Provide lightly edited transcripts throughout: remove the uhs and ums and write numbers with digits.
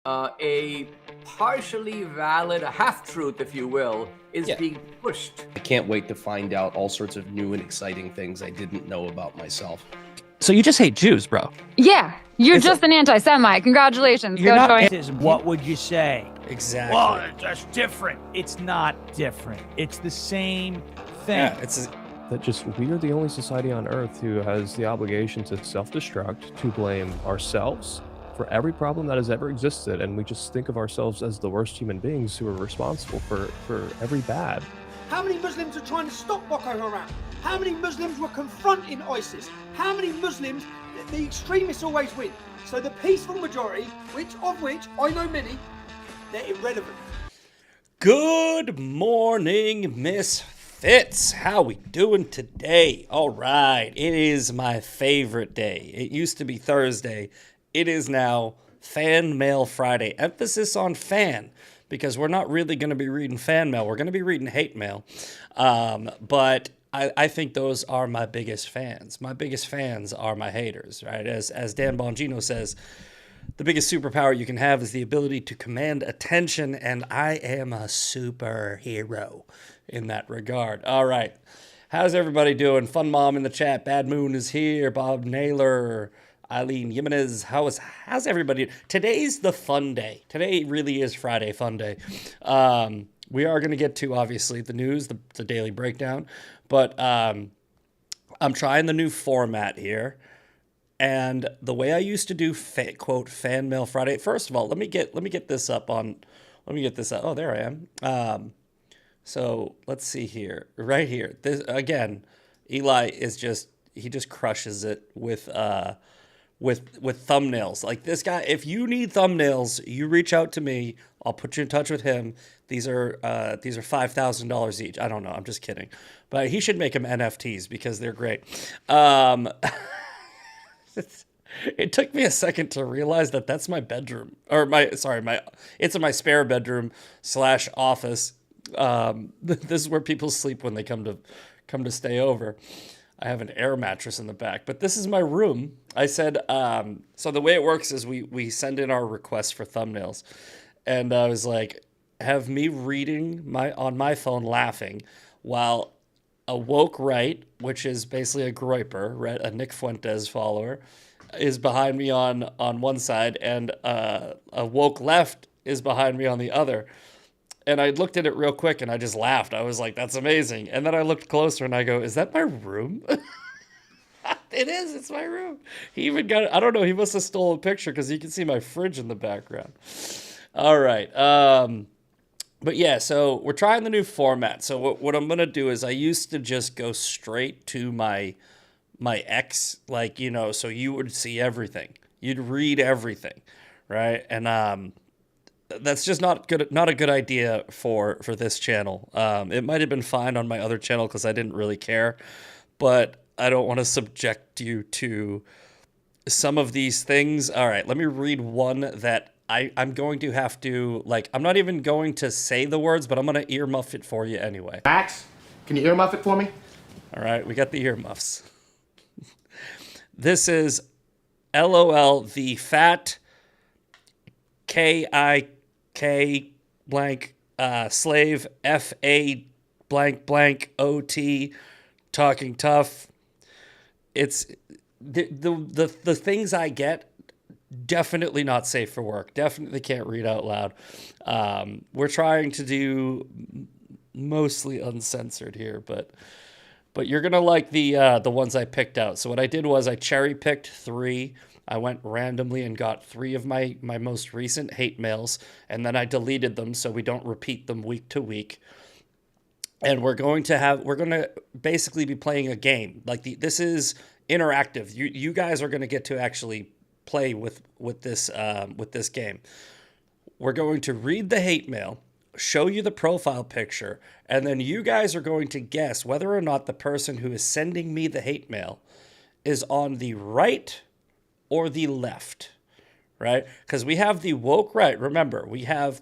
A partially valid, a half-truth, if you will, is Yeah. being pushed. I can't wait to find out all sorts of new and exciting things I didn't know about myself. So you just hate Jews, bro? Yeah, you're It's just an anti-Semite. Congratulations. You're Go not join. an- What would you say? Exactly. Well, that's different. It's not different. It's the same thing. Yeah, it's That just we are the only society on earth who has the obligation to self-destruct, to blame ourselves for every problem that has ever existed, and we just think of ourselves as the worst human beings who are responsible for every bad. How many Muslims are trying to stop Boko Haram? How many Muslims were confronting ISIS? How many Muslims, the extremists always win. So the peaceful majority, which I know many, they're irrelevant. Good morning, Misfits. How we doing today? All right, it is my favorite day. It used to be Thursday. It is now Fan Mail Friday. Emphasis on fan, because we're not really going to be reading fan mail. We're going to be reading hate mail. But I think those are my biggest fans. My biggest fans are my haters, right? As Dan Bongino says, the biggest superpower you can have is the ability to command attention, and I am a superhero in that regard. All right. How's everybody doing? Fun Mom in the chat. Bad Moon is here. Bob Naylor. Eileen Jimenez. How's everybody? Today's the fun day. Today really is Friday fun day. We are going to get to, obviously, the news, the daily breakdown. But I'm trying the new format here. And the way I used to do quote Fan Mail Friday. First of all, let me get this up on. Let me get this up. Oh, there I am. So let's see here. Right here. This again. Eli is just crushes it with thumbnails. Like this guy. If you need thumbnails, you reach out to me. I'll put you in touch with him. These are $5,000 each. I don't know. I'm just kidding. But he should make them NFTs because they're great. It took me a second to realize that that's my bedroom, or it's in my spare bedroom / office. This is where people sleep when they come to stay over. I have an air mattress in the back, but this is my room. I said, so the way it works is we send in our requests for thumbnails, and I was like, have me reading on my phone laughing while a woke right, which is basically a groiper, right, a Nick Fuentes follower, is behind me on one side, and a woke left is behind me on the other. And I looked at it real quick, and I just laughed. I was like, that's amazing. And then I looked closer, and I go, is that my room? It is. It's my room. He even got, I don't know, he must have stolen a picture, because you can see my fridge in the background. All right. But yeah, so we're trying the new format. So what I'm going to do is I used to just go straight to my X, like, so you would see everything. You'd read everything, right? And that's just not a good idea for this channel. It might have been fine on my other channel because I didn't really care, but I don't want to subject you to some of these things. All right, let me read one that I'm going to have to, like, I'm not even going to say the words, but I'm going to earmuff it for you anyway. Max, can you earmuff it for me? All right, we got the earmuffs. This is LOL, the fat KIK blank slave FA blank blank OT talking tough. It's the things I get. Definitely not safe for work. Definitely can't read out loud. We're trying to do mostly uncensored here, but you're gonna like the ones I picked out. So what I did was I cherry picked 3. I went randomly and got 3 of my most recent hate mails, and then I deleted them so we don't repeat them week to week. And we're going to basically be playing a game. Like this is interactive. You guys are gonna get to actually play with this game. We're going to read the hate mail, show you the profile picture, and then you guys are going to guess whether or not the person who is sending me the hate mail is on the right or the left, right? Because we have the woke right. Remember, we have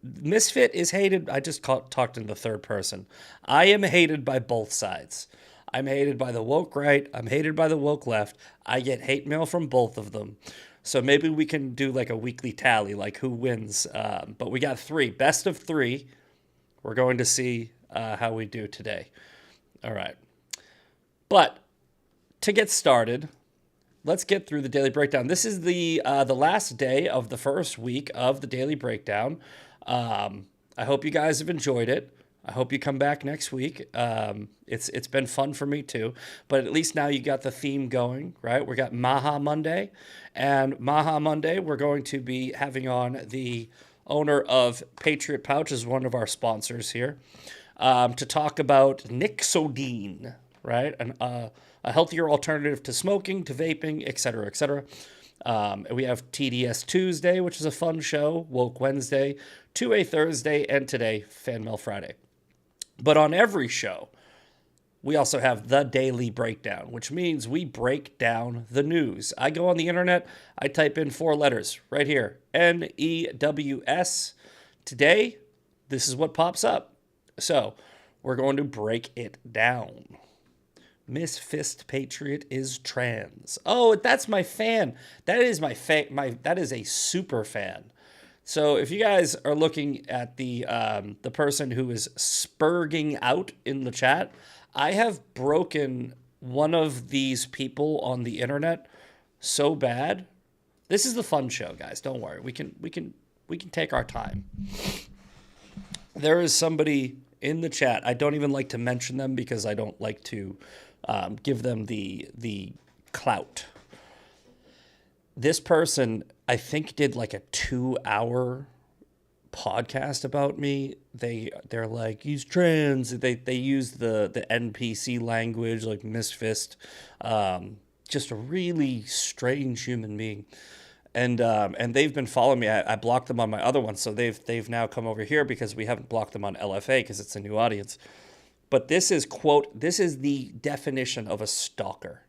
Misfit is hated. I just talked in the third person. I am hated by both sides. I'm hated by the woke right. I'm hated by the woke left. I get hate mail from both of them. So maybe we can do like a weekly tally, like who wins. But we got 3, best of 3. We're going to see how we do today. All right. But to get started, let's get through the Daily Breakdown. This is the last day of the first week of the Daily Breakdown. I hope you guys have enjoyed it. I hope you come back next week. It's been fun for me too, but at least now you got the theme going, right? We got Maha Monday, and Maha Monday we're going to be having on the owner of Patriot Pouch, is one of our sponsors here, to talk about Nixodine, right? A healthier alternative to smoking, to vaping, etc., etc. We have TDS Tuesday, which is a fun show, Woke Wednesday, 2A Thursday, and today, Fan Mail Friday. But on every show, we also have the Daily Breakdown, which means we break down the news. I go on the internet, I type in 4 letters right here, NEWS. Today, this is what pops up. So, we're going to break it down. Misfit Patriot is trans. Oh, that's my fan. That is that is a super fan. So if you guys are looking at the person who is spurging out in the chat, I have broken one of these people on the internet so bad. This is the fun show, guys. Don't worry. We can take our time. There is somebody in the chat. I don't even like to mention them because I don't like to give them the clout. This person, I think, did like a 2-hour podcast about me. They're like, he's trans. They use the NPC language, like misfist. Just a really strange human being. And they've been following me. I blocked them on my other one, so they've now come over here because we haven't blocked them on LFA because it's a new audience. But this is, quote, this is the definition of a stalker.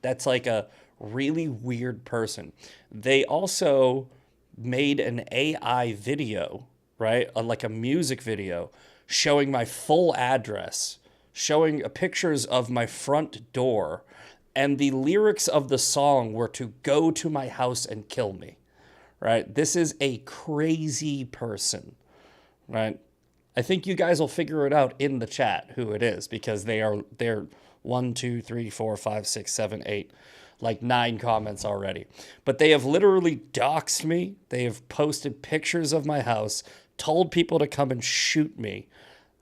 That's like a really weird person. They also made an AI video, right? Like a music video showing my full address, showing pictures of my front door, and the lyrics of the song were to go to my house and kill me, right? This is a crazy person, right? I think you guys will figure it out in the chat who it is, because they're 1, 2, 3, 4, 5, 6, 7, 8, like 9 comments already. But they have literally doxed me. They have posted pictures of my house, told people to come and shoot me.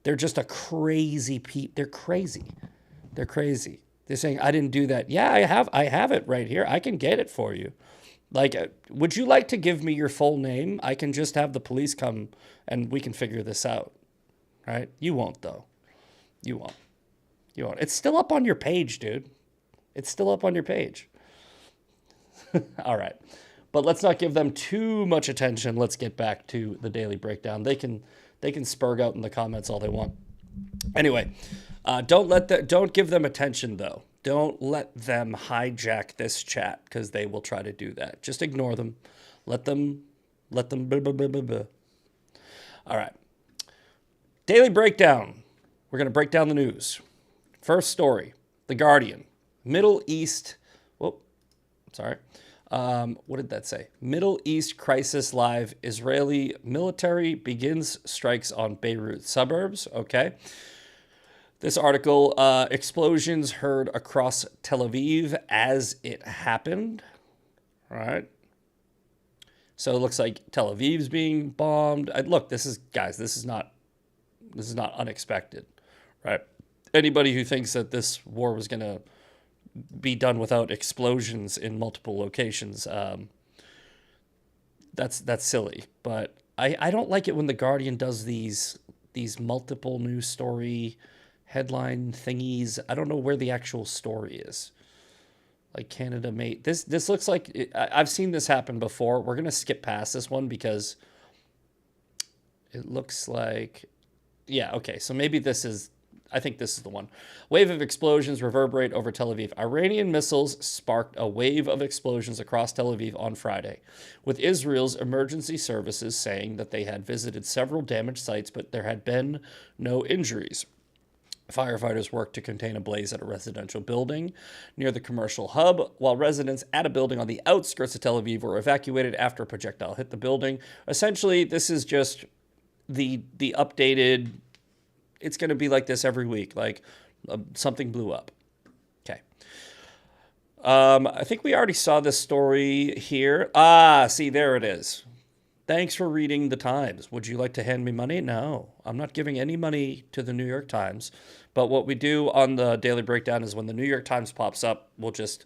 They're just a crazy They're crazy. They're crazy. They're saying, I didn't do that. Yeah, I have it right here. I can get it for you. Like, would you like to give me your full name? I can just have the police come and we can figure this out. Right? You won't, though. You won't. It's still up on your page, dude. It's still up on your page. All right. But let's not give them too much attention. Let's get back to the Daily Breakdown. They can spurg out in the comments all they want. Anyway, don't give them attention, though. Don't let them hijack this chat, because they will try to do that. Just ignore them. Let them blah, blah, blah, blah, blah. All right. Daily Breakdown. We're going to break down the news. First story, The Guardian. Middle East. Whoop, sorry. What did that say? Middle East crisis live. Israeli military begins strikes on Beirut suburbs. Okay. This article, explosions heard across Tel Aviv as it happened. All right. So it looks like Tel Aviv's being bombed. Look, this is not unexpected, right? Anybody who thinks that this war was going to be done without explosions in multiple locations, that's silly. But I don't like it when The Guardian does these multiple news story headline thingies. I don't know where the actual story is. Like Canada made this looks like I've seen this happen before. We're gonna skip past this one because it looks like, yeah, okay. So maybe I think this is the one. Wave of explosions reverberate over Tel Aviv. Iranian missiles sparked a wave of explosions across Tel Aviv on Friday, with Israel's emergency services saying that they had visited several damaged sites, but there had been no injuries. Firefighters worked to contain a blaze at a residential building near the commercial hub, while residents at a building on the outskirts of Tel Aviv were evacuated after a projectile hit the building. Essentially, this is just the updated. It's going to be like this every week. Like something blew up. Okay. I think we already saw this story here. See, there it is. Thanks for reading the Times. Would you like to hand me money? No, I'm not giving any money to the New York Times. But what we do on the Daily Breakdown is when the New York Times pops up, we'll just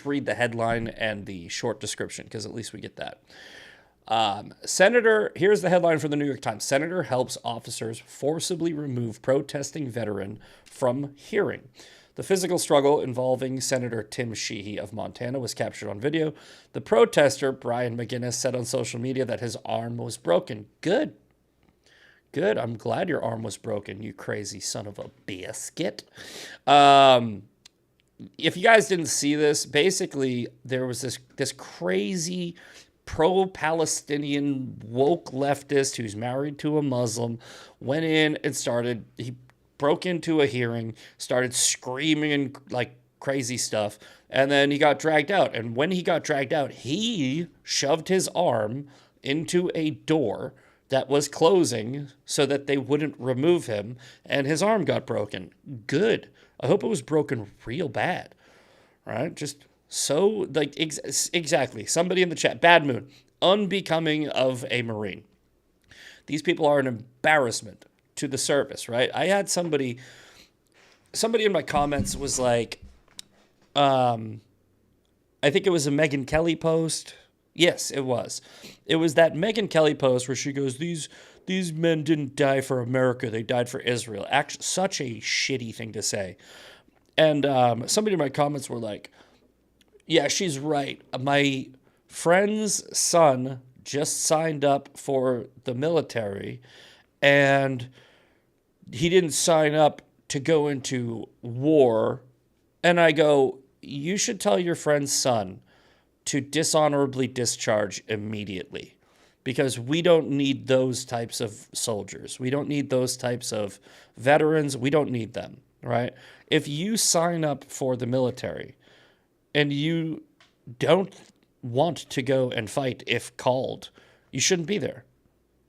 read the headline and the short description, because at least we get that. Here's the headline for the New York Times. Senator helps officers forcibly remove protesting veteran from hearing. The physical struggle involving Senator Tim Sheehy of Montana was captured on video. The protester, Brian McGinnis, said on social media that his arm was broken. Good. I'm glad your arm was broken, you crazy son of a biscuit. If you guys didn't see this, basically there was this crazy pro-Palestinian woke leftist who's married to a Muslim, went in and he broke into a hearing, started screaming and like crazy stuff, and then he got dragged out. And when he got dragged out, he shoved his arm into a door that was closing so that they wouldn't remove him, and his arm got broken. Good. I hope it was broken real bad. Right? Just so, like, exactly. Somebody in the chat, Bad Moon, unbecoming of a Marine. These people are an embarrassment to the service, right? I had somebody in my comments was like, I think it was a Megyn Kelly post. Yes, it was. It was that Megyn Kelly post where she goes, these men didn't die for America, they died for Israel. Actually, such a shitty thing to say. And somebody in my comments were like, yeah, she's right. My friend's son just signed up for the military, and he didn't sign up to go into war. And I go, you should tell your friend's son to dishonorably discharge immediately, because we don't need those types of soldiers. We don't need those types of veterans. We don't need them, right? If you sign up for the military and you don't want to go and fight if called, you shouldn't be there.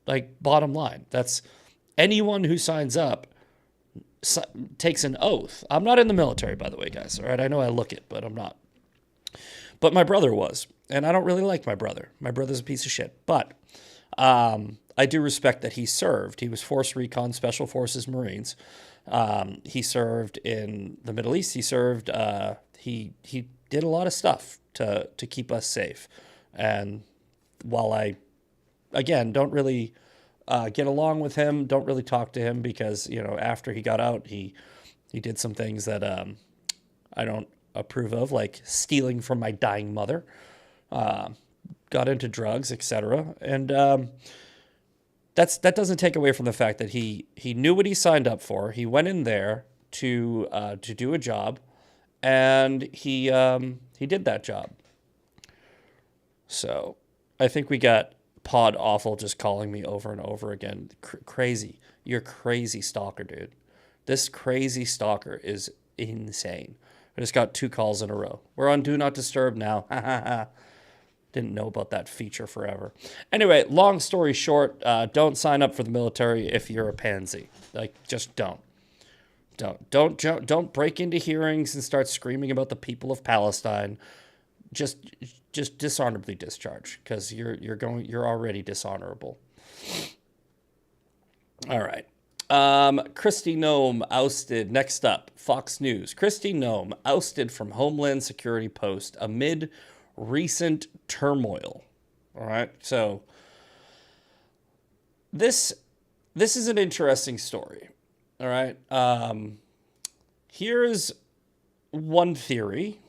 Like, bottom line, that's anyone who signs up takes an oath. I'm not in the military, by the way, guys. All right, I know I look it, but I'm not. But my brother was, and I don't really like my brother. My brother's a piece of shit. But I do respect that he served. He was Force Recon, Special Forces, Marines. He served in the Middle East. He served. He did a lot of stuff to keep us safe. And while I, again, don't really get along with him, don't really talk to him, because, you know, after he got out, he did some things that I don't approve of, like stealing from my dying mother, got into drugs, etc. And that doesn't take away from the fact that he knew what he signed up for. He went in there to do a job, and he did that job. So I think we got Pod Awful just calling me over and over again. Crazy. You're crazy stalker, dude. This crazy stalker is insane. I just got 2 calls in a row. We're on Do Not Disturb now. Didn't know about that feature forever. Anyway, long story short, don't sign up for the military if you're a pansy. Like, just don't. Don't break into hearings and start screaming about the people of Palestine. Just dishonorably discharge, because you're already dishonorable. All right. Kristi Noem ousted. Next up, Fox News. Kristi Noem ousted from Homeland Security post amid recent turmoil. All right. So this is an interesting story. All right. Here's one theory.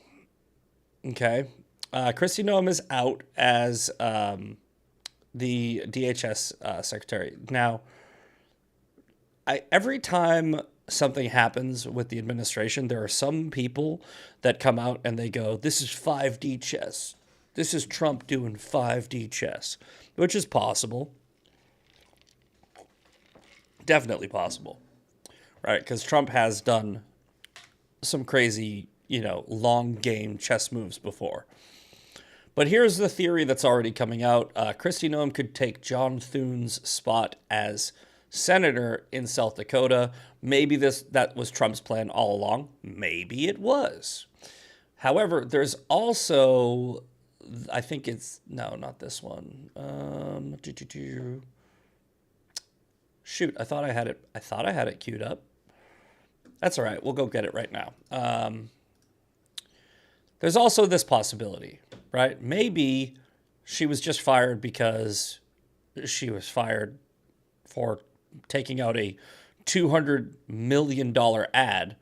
Okay. Kristi Noem is out as the DHS secretary. Now, every time something happens with the administration, there are some people that come out and they go, this is 5D chess. This is Trump doing 5D chess, which is possible. Definitely possible. right? Because Trump has done some crazy, long game chess moves before. But here's the theory that's already coming out. Kristi Noem could take John Thune's spot as senator in South Dakota. Maybe that was Trump's plan all along. Maybe it was. However, there's also, I think it's, no, not this one. Shoot, I thought I had it queued up. That's all right. We'll go get it right now. There's also this possibility, right? Maybe she was just fired because she was fired for taking out a $200 million ad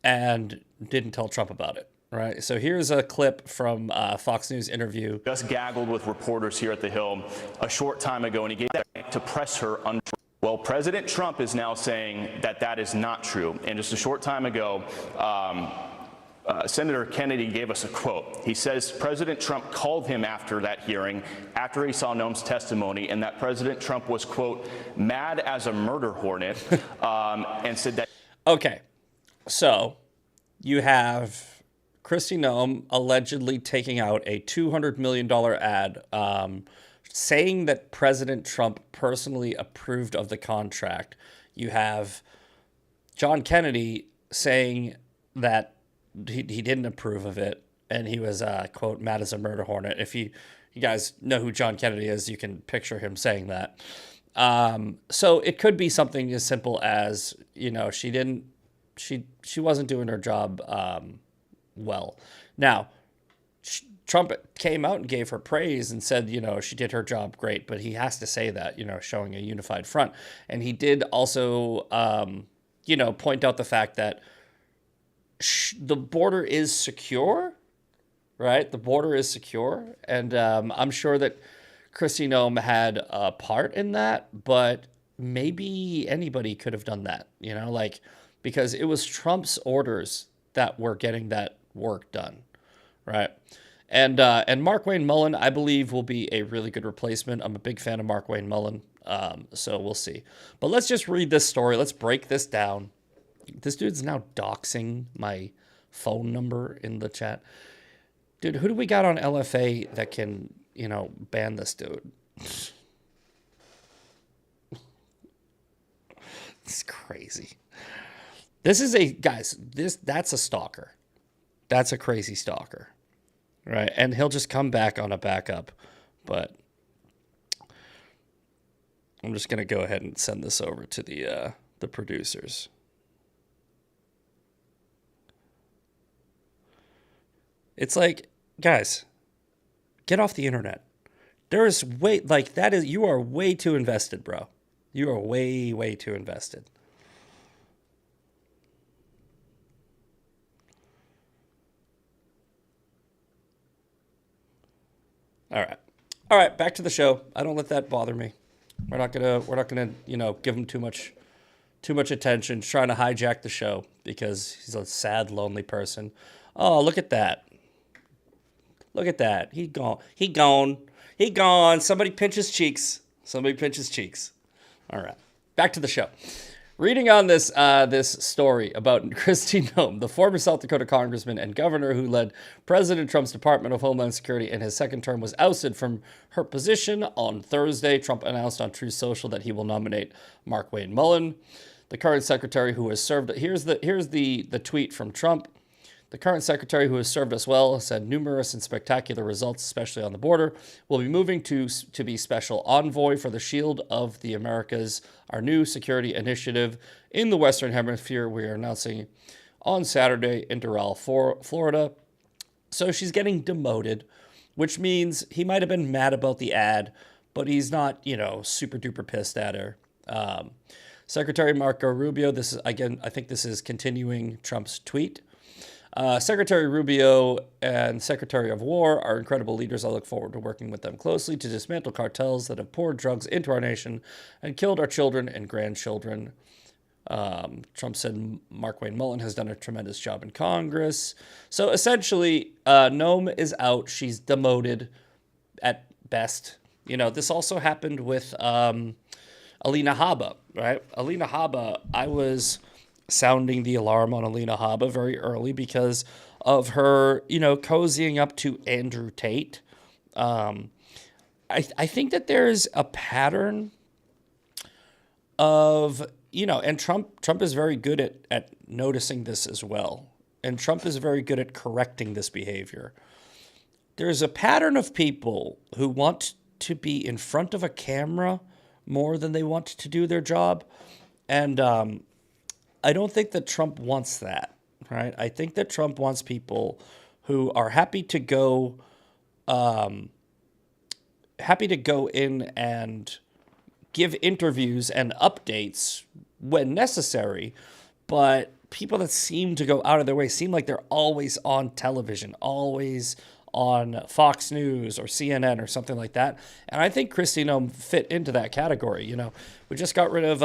and didn't tell Trump about it, right? So here's a clip from a Fox News interview. Just gaggled with reporters here at the Hill a short time ago, and he gave that to press her under. Well, President Trump is now saying that that is not true. And just a short time ago, Senator Kennedy gave us a quote. He says President Trump called him after that hearing, after he saw Noem's testimony, and that President Trump was, quote, mad as a murder hornet, and said that. Okay, so you have Kristi Noem allegedly taking out a $200 million ad, saying that President Trump personally approved of the contract. You have John Kennedy saying that he didn't approve of it, and he was, quote, mad as a murder hornet. If you guys know who John Kennedy is, you can picture him saying that. So it could be something as simple as, she wasn't doing her job well. Now, Trump came out and gave her praise and said, she did her job great, but he has to say that, showing a unified front. And he did also, point out the fact that the border is secure, right? The border is secure. And I'm sure that Kristi Noem had a part in that, but maybe anybody could have done that, because it was Trump's orders that were getting that work done, right? And Mark Wayne Mullen, I believe, will be a really good replacement. I'm a big fan of Mark Wayne Mullen, so we'll see. But let's just read this story. Let's break this down. This dude's now doxing my phone number in the chat. Dude, who do we got on LFA that can, ban this dude? It's crazy. That's a stalker. That's a crazy stalker. Right, and he'll just come back on a backup, but I'm just gonna go ahead and send this over to the producers. It's like, guys, get off the internet. There is you are way too invested, bro. You are way too invested. All right, back to the show. I don't let that bother me. We're not gonna, give him too much attention. He's trying to hijack the show because he's a sad, lonely person. Oh, look at that. Look at that. He gone. Somebody pinch his cheeks. All right, back to the show. Reading on this story about Kristi Noem, the former South Dakota congressman and governor who led President Trump's Department of Homeland Security in his second term, was ousted from her position on Thursday. Trump announced on Truth Social that he will nominate Mark Wayne Mullen, the current secretary who has served. Here's the tweet from Trump. The current secretary, who has served us well, has had numerous and spectacular results, especially on the border, will be moving to be special envoy for the Shield of the Americas, our new security initiative in the Western Hemisphere. We are announcing on Saturday in Doral, Florida. So she's getting demoted, which means he might have been mad about the ad, but he's not, super duper pissed at her. Secretary Marco Rubio, this is, again, I think this is continuing Trump's tweet. Secretary Rubio and Secretary of War are incredible leaders. I look forward to working with them closely to dismantle cartels that have poured drugs into our nation and killed our children and grandchildren. Trump said Mark Wayne Mullen has done a tremendous job in Congress. So essentially, Noem is out. She's demoted at best. This also happened with Alina Habba, right? Alina Habba, I was sounding the alarm on Alina Habba very early because of her, cozying up to Andrew Tate. I think that there's a pattern of, and Trump is very good at noticing this as well. And Trump is very good at correcting this behavior. There's a pattern of people who want to be in front of a camera more than they want to do their job. And I don't think that Trump wants that, right? I think that Trump wants people who are happy to go in and give interviews and updates when necessary, but people that seem to go out of their way seem like they're always on television, always on Fox News or CNN or something like that. And I think Kristi Noem fit into that category. We just got rid of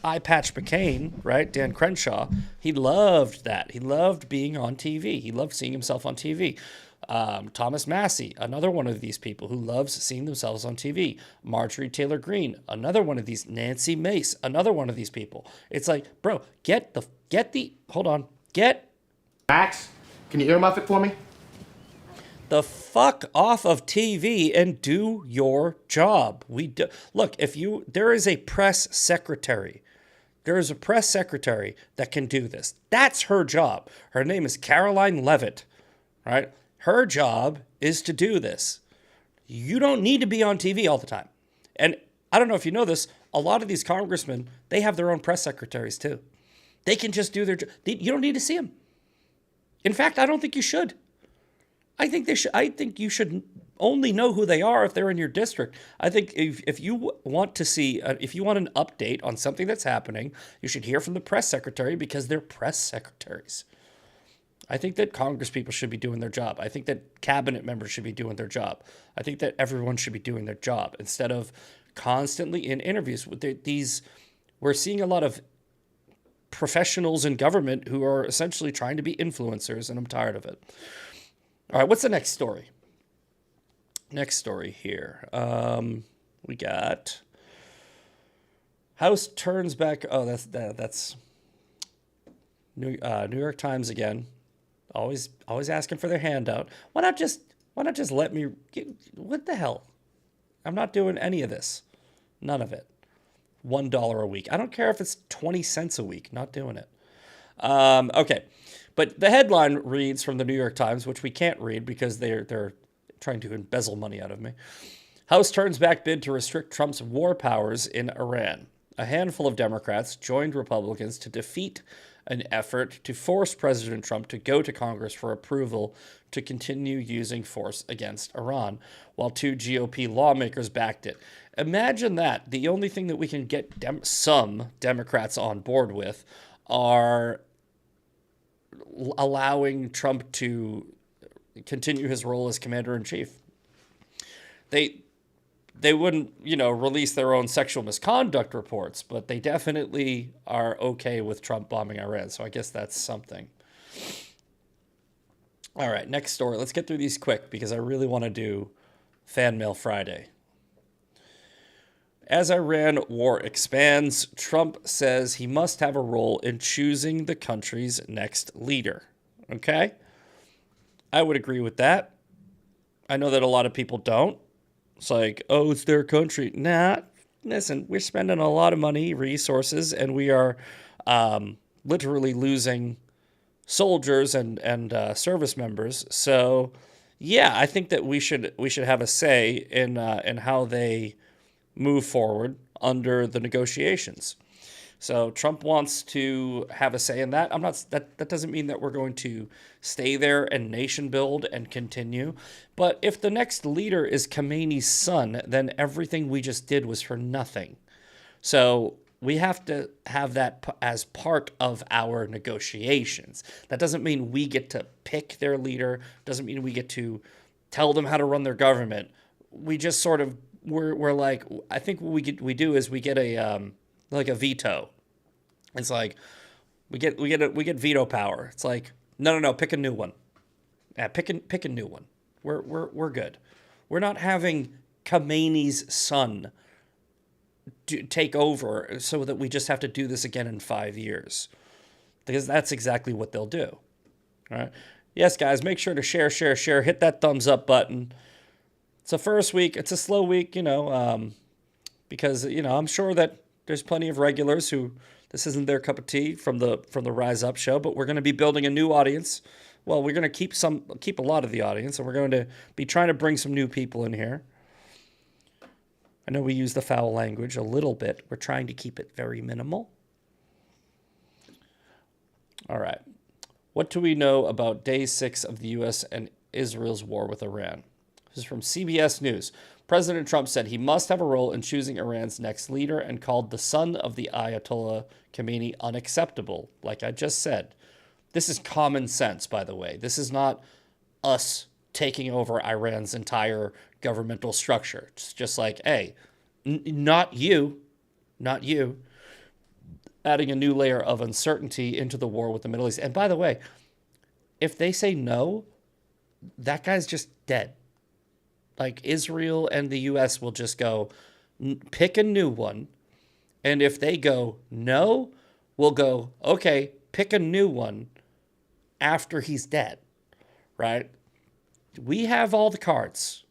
Eye Patch McCain, right? Dan Crenshaw. He loved that. He loved being on TV. He loved seeing himself on TV. Thomas Massey, another one of these people who loves seeing themselves on TV. Marjorie Taylor Greene, another one of these. Nancy Mace, another one of these people. It's like, bro, get Max, can you earmuff it for me? the fuck off of TV and do your job. Look, there is a press secretary. There is a press secretary that can do this. That's her job. Her name is Caroline Levitt, right? Her job is to do this. You don't need to be on TV all the time. And I don't know if you know this, a lot of these congressmen, they have their own press secretaries too. They can just do their job. You don't need to see them. In fact, I don't think you should. I think you should only know who they are if they're in your district. I think if you want to see, if you want an update on something that's happening, you should hear from the press secretary because they're press secretaries. I think that Congress people should be doing their job. I think that cabinet members should be doing their job. I think that everyone should be doing their job instead of constantly in interviews with we're seeing a lot of professionals in government who are essentially trying to be influencers, and I'm tired of it. All right, what's the next story? Next story here. We got House turns back. Oh, that's New York Times again. Always asking for their handout. Why not just let me? What the hell? I'm not doing any of this. None of it. $1 a week. I don't care if it's 20 cents a week. Not doing it. Okay. But the headline reads from the New York Times, which we can't read because they're trying to embezzle money out of me. House turns back bid to restrict Trump's war powers in Iran. A handful of Democrats joined Republicans to defeat an effort to force President Trump to go to Congress for approval to continue using force against Iran, while two GOP lawmakers backed it. Imagine that. The only thing that we can get some Democrats on board with are allowing Trump to continue his role as commander-in-chief. They wouldn't, release their own sexual misconduct reports, but they definitely are okay with Trump bombing Iran. So I guess that's something. All right, next story. Let's get through these quick because I really want to do Fan Mail Friday. As Iran war expands, Trump says he must have a role in choosing the country's next leader. Okay? I would agree with that. I know that a lot of people don't. It's like, oh, it's their country. Nah, listen, we're spending a lot of money, resources, and we are literally losing soldiers and service members. So, yeah, I think that we should have a say in how they move forward under the negotiations. So Trump wants to have a say in that. That doesn't mean that we're going to stay there and nation build and continue. But if the next leader is Khamenei's son, then everything we just did was for nothing. So we have to have that as part of our negotiations. That doesn't mean we get to pick their leader. Doesn't mean we get to tell them how to run their government. We just sort of we're like, I think what we do is we get a veto. It's like we get veto power. It's like no, pick a new one. Yeah, pick a new one. We're good. We're not having Khamenei's son take over so that we just have to do this again in 5 years. Because that's exactly what they'll do. All right. Yes, guys, make sure to share. Hit that thumbs up button. It's a first week. It's a slow week, because, I'm sure that there's plenty of regulars who this isn't their cup of tea from the Rise Up show, but we're going to be building a new audience. Well, we're going to keep a lot of the audience, and we're going to be trying to bring some new people in here. I know we use the foul language a little bit. We're trying to keep it very minimal. All right. What do we know about day 6 of the U.S. and Israel's war with Iran? This is from CBS News. President Trump said he must have a role in choosing Iran's next leader and called the son of the Ayatollah Khomeini unacceptable, like I just said. This is common sense, by the way. This is not us taking over Iran's entire governmental structure. It's just like, hey, not you, adding a new layer of uncertainty into the war with the Middle East. And by the way, if they say no, that guy's just dead. Like, Israel and the U.S. will just go, pick a new one. And if they go no, we'll go, okay, pick a new one after he's dead, right? We have all the cards.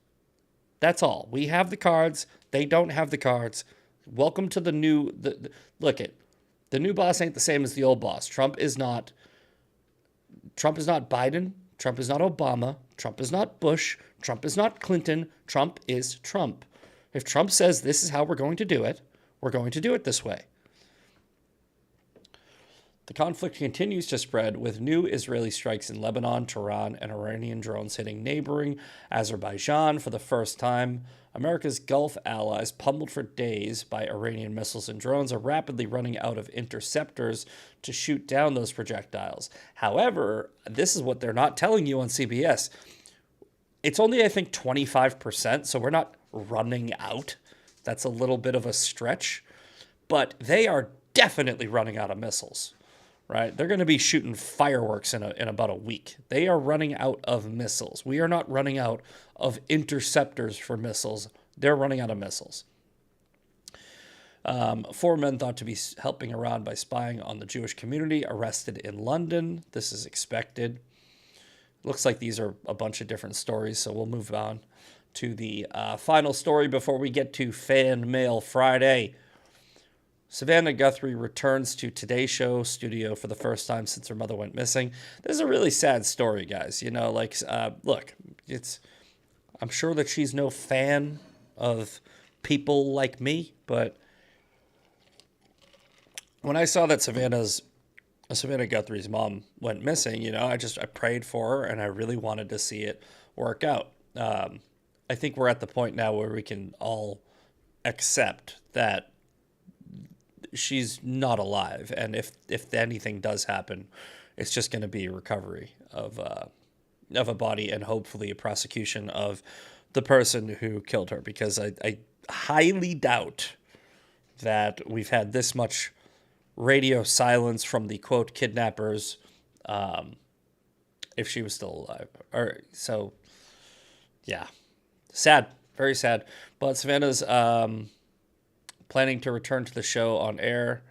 That's all. We have the cards. They don't have the cards. Welcome to the new, look it. The new boss ain't the same as the old boss. Trump is not Biden. Trump is not Obama. Trump is not Bush. Trump is not Clinton. Trump is Trump. If Trump says this is how we're going to do it, we're going to do it this way. The conflict continues to spread with new Israeli strikes in Lebanon, Tehran, and Iranian drones hitting neighboring Azerbaijan for the first time. America's Gulf allies, pummeled for days by Iranian missiles and drones, are rapidly running out of interceptors to shoot down those projectiles. However, this is what they're not telling you on CBS. It's only, I think, 25%, so we're not running out. That's a little bit of a stretch. But they are definitely running out of missiles. Right? They're going to be shooting fireworks in about a week. They are running out of missiles. We are not running out of interceptors for missiles. They're running out of missiles. 4 men thought to be helping Iran by spying on the Jewish community arrested in London. This is expected. Looks like these are a bunch of different stories, so we'll move on to the final story before we get to Fan Mail Friday. Savannah Guthrie returns to Today Show studio for the first time since her mother went missing. This is a really sad story, guys. Look, I'm sure that she's no fan of people like me, but when I saw that Savannah Guthrie's mom went missing, I prayed for her and I really wanted to see it work out. I think we're at the point now where we can all accept that she's not alive, and if anything does happen, it's just going to be a recovery of a body and hopefully a prosecution of the person who killed her, because I highly doubt that we've had this much radio silence from the quote kidnappers if she was still alive. Yeah, sad, very sad. But Savannah's planning to return to the show on air.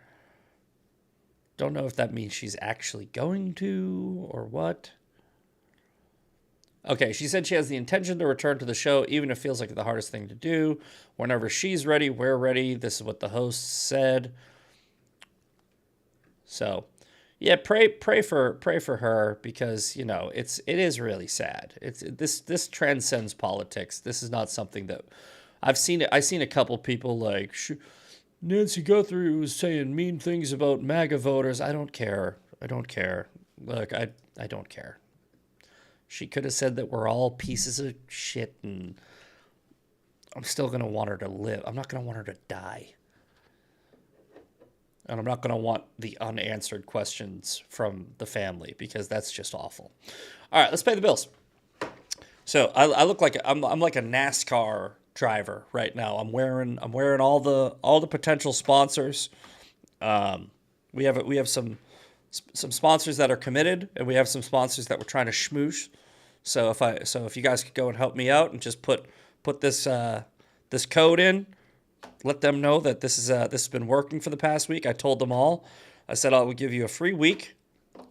Don't know if that means she's actually going to or what. Okay, she said she has the intention to return to the show, even if it feels like the hardest thing to do. Whenever she's ready, we're ready. This is what the host said. So, yeah, pray for her, because it is really sad. This transcends politics. This is not something that I've seen a couple people like Nancy Guthrie was saying mean things about MAGA voters. I don't care. Look, I don't care. She could have said that we're all pieces of shit, and I'm still going to want her to live. I'm not going to want her to die. And I'm not going to want the unanswered questions from the family, because that's just awful. All right, let's pay the bills. So I look like I'm like a NASCAR driver right now. I'm wearing all the potential sponsors. We have some sponsors that are committed, and we have some sponsors that we're trying to schmoosh. So if you guys could go and help me out and just put this code in let them know that this has been working for the past week. I told them all. I said I will give you a free week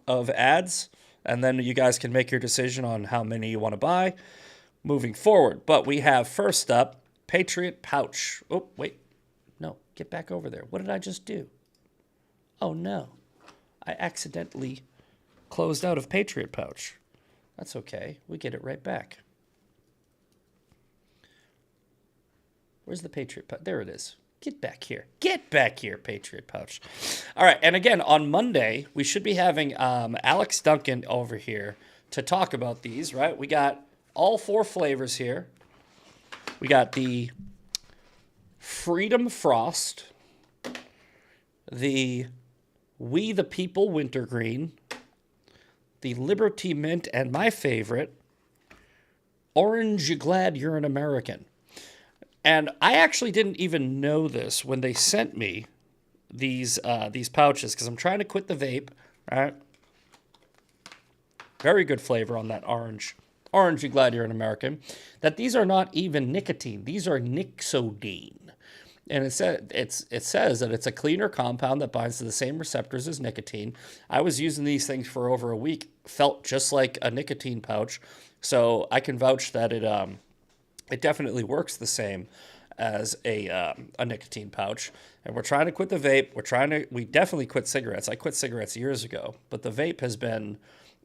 of ads, and then you guys can make your decision on how many you want to buy moving forward. But we have first up Patriot Pouch. Oh, wait. No, get back over there. What did I just do? Oh, no. I accidentally closed out of Patriot Pouch. That's okay. We get it right back. Where's the Patriot Pouch? There it is. Get back here. Get back here, Patriot Pouch. All right, and again, on Monday, we should be having Alex Duncan over here to talk about these, right? We got all 4 flavors here. We got the Freedom Frost, the We the People Wintergreen, the Liberty Mint, and my favorite, Orange You Glad You're an American. And I actually didn't even know this when they sent me these pouches, because I'm trying to quit the vape, right? Very good flavor on that orange. Orange, You Glad You're an American. That these are not even nicotine. These are nixodine. And it says that it's a cleaner compound that binds to the same receptors as nicotine. I was using these things for over a week. Felt just like a nicotine pouch. So I can vouch that it definitely works the same as a nicotine pouch. And we're trying to quit the vape. We definitely quit cigarettes. I quit cigarettes years ago, but the vape has been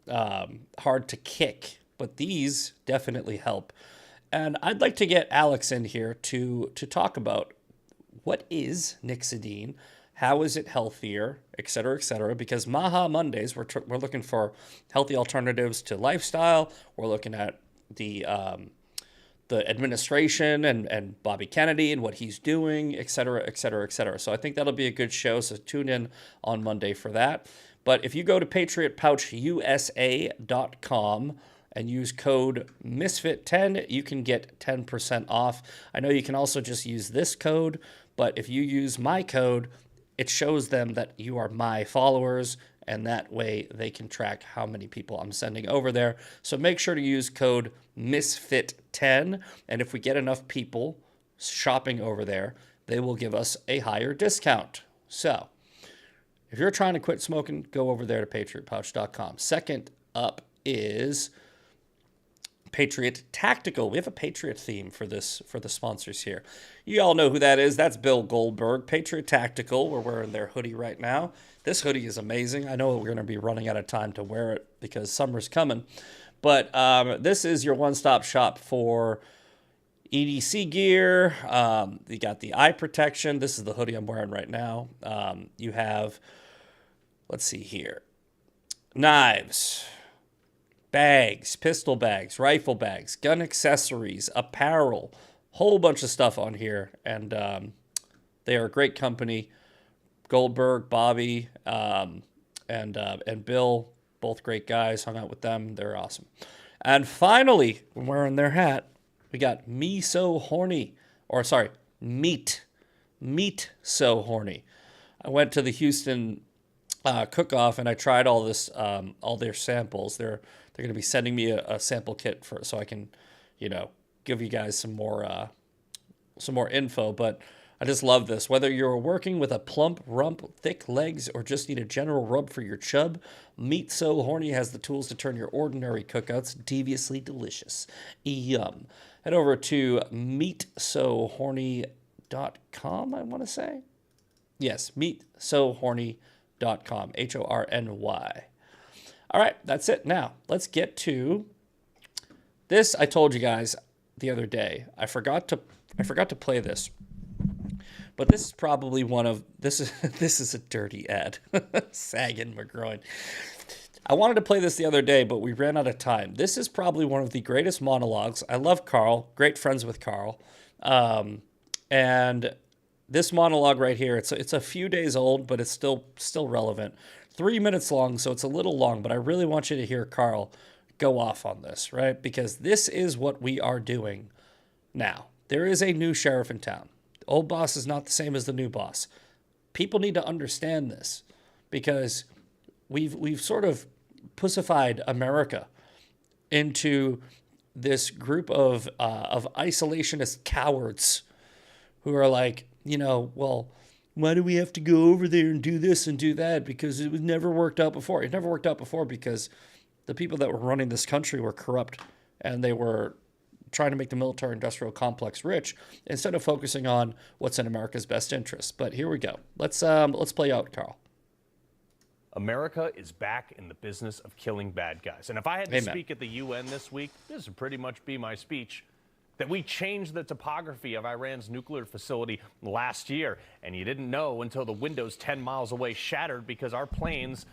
hard to kick. But these definitely help. And I'd like to get Alex in here to talk about what is Nixodine, how is it healthier, et cetera, because Maha Mondays, we're looking for healthy alternatives to lifestyle. We're looking at the administration and Bobby Kennedy and what he's doing, et cetera. So I think that'll be a good show. So tune in on Monday for that. But if you go to patriotpouchusa.com and use code MISFIT10, you can get 10% off. I know you can also just use this code, but if you use my code, it shows them that you are my followers, and that way they can track how many people I'm sending over there. So make sure to use code MISFIT10, and if we get enough people shopping over there, they will give us a higher discount. So if you're trying to quit smoking, go over there to patriotpouch.com. Second up is Patriot Tactical. We have a Patriot theme for the sponsors here. You all know who that is. That's Bill Goldberg. Patriot Tactical. We're wearing their hoodie right now. This hoodie is amazing. I know we're going to be running out of time to wear it because summer's coming. But this is your one-stop shop for EDC gear. You got the eye protection. This is the hoodie I'm wearing right now. You have, let's see here, knives, bags, pistol bags, rifle bags, gun accessories, apparel, whole bunch of stuff on here. And they are a great company. Goldberg, Bobby, and Bill, both great guys. Hung out with them. They're awesome. And finally, when we're wearing their hat, we got Meat So Horny. So Horny. I went to the Houston cook-off and I tried all their samples. They're going to be sending me a sample kit so I can, give you guys some more info. But I just love this. Whether you're working with a plump rump, thick legs, or just need a general rub for your chub, Meat So Horny has the tools to turn your ordinary cookouts deviously delicious. Yum. Head over to meatsohorny.com, I want to say. Yes, meatsohorny.com, HORNY. All right, that's it. Now, let's get to this. I told you guys the other day. I forgot to play this. But this is probably this is a dirty ad. Sagging my groin. I wanted to play this the other day, but we ran out of time. This is probably one of the greatest monologues. I love Carl. Great friends with Carl. And this monologue right here, it's a few days old, but it's still relevant. 3 minutes long, so it's a little long, but I really want you to hear Carl go off on this, right? Because this is what we are doing now. There is a new sheriff in town. The old boss is not the same as the new boss. People need to understand this because we've sort of pussified America into this group of isolationist cowards who are like, well, why do we have to go over there and do this and do that? Because it was never worked out before. It never worked out before because the people that were running this country were corrupt, and they were trying to make the military-industrial complex rich instead of focusing on what's in America's best interest. But here we go. Let's play out, Carl. America is back in the business of killing bad guys. And if I had to Amen. speak at the UN this week, this would pretty much be my speech. That we changed the topography of Iran's nuclear facility last year. And you didn't know until the windows 10 miles away shattered because our planes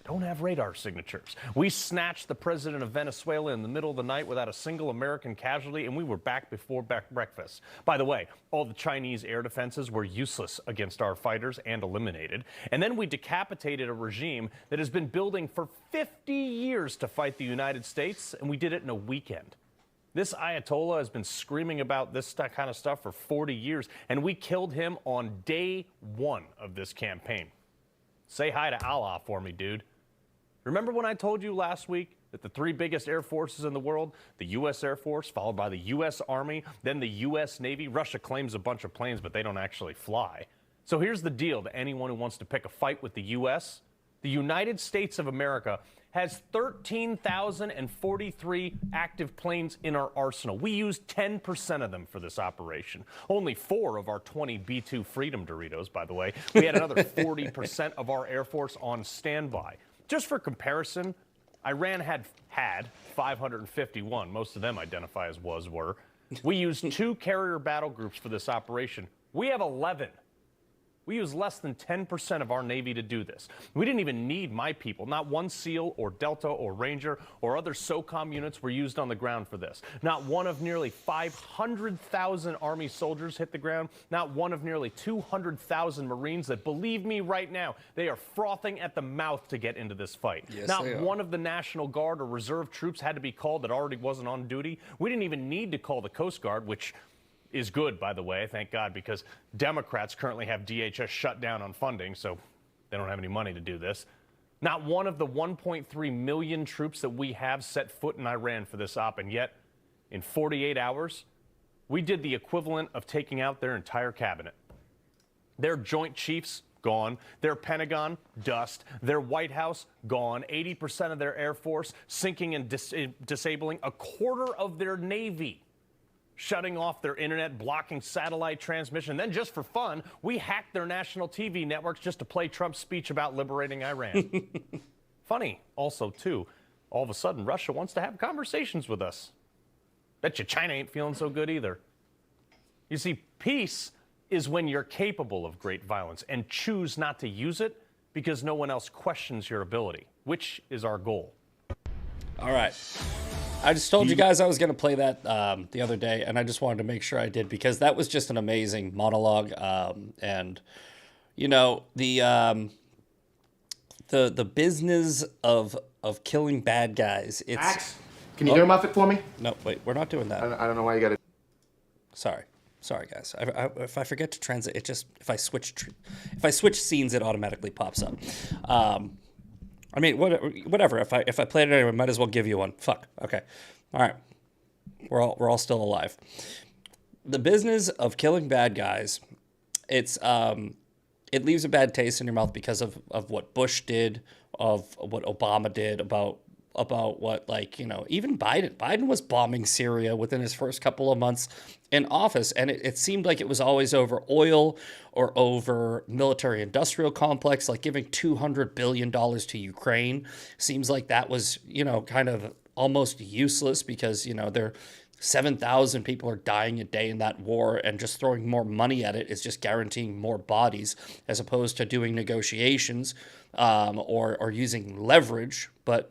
don't have radar signatures. We snatched the president of Venezuela in the middle of the night without a single American casualty, and we were back before breakfast. By the way, all the Chinese air defenses were useless against our fighters and eliminated. And then we decapitated a regime that has been building for 50 years to fight the United States, and we did it in a weekend. This Ayatollah has been screaming about this kind of stuff for 40 years, and we killed him on day one of this campaign. Say hi to Allah for me, dude. Remember when I told you last week that the three biggest air forces in the world, the U.S. Air Force, followed by the U.S. Army, then the U.S. Navy? Russia claims a bunch of planes, but they don't actually fly. So here's the deal to anyone who wants to pick a fight with the U.S. The United States of America has 13,043 active planes in our arsenal. We used 10% of them for this operation. Only 4 of our 20 B-2 Freedom Doritos, by the way. We had another 40% of our Air Force on standby. Just for comparison, Iran had 551. Most of them identify as were. We used 2 carrier battle groups for this operation. We have 11. We use less than 10% of our Navy to do this. We didn't even need my people. Not one SEAL or Delta or Ranger or other SOCOM units were used on the ground for this. Not one of nearly 500,000 Army soldiers hit the ground. Not one of nearly 200,000 Marines that, believe me right now, they are frothing at the mouth to get into this fight. Yes, Not they are. one of the National Guard or Reserve troops had to be called that already wasn't on duty. We didn't even need to call the Coast Guard, which is good, by the way, thank God, because Democrats currently have DHS shut down on funding, so they don't have any money to do this. Not one of the 1.3 million troops that we have set foot in Iran for this op, and yet, in 48 hours, we did the equivalent of taking out their entire cabinet. Their Joint Chiefs, gone. Their Pentagon, dust. Their White House, gone. 80% of their Air Force, sinking and disabling a quarter of their Navy, shutting off their internet, blocking satellite transmission. Then just for fun, we hacked their national TV networks just to play Trump's speech about liberating Iran. Funny also, too, all of a sudden Russia wants to have conversations with us. Bet you China ain't feeling so good either. You see, peace is when you're capable of great violence and choose not to use it because no one else questions your ability, which is our goal. All right. I just told you guys I was going to play that the other day, and I just wanted to make sure I did because that was just an amazing monologue. And you know, the business of killing bad guys. It's Max, can you earmuff it for me? no, wait, we're not doing that. I don't know why you got it. Sorry, guys. If I forget to translate, it just if I switch scenes, it automatically pops up. I mean, whatever. If I played it anyway, I might as well give you one. Fuck. Okay. All right. We're all still alive. The business of killing bad guys, it leaves a bad taste in your mouth because of what Bush did, of what Obama did, about what, like, you know, even Biden was bombing Syria within his first couple of months in office, and it seemed like it was always over oil or over military industrial complex, like giving $200 billion to Ukraine seems like that was, you know, kind of almost useless because, you know, 7,000 people are dying a day in that war, and just throwing more money at it is just guaranteeing more bodies as opposed to doing negotiations or using leverage. But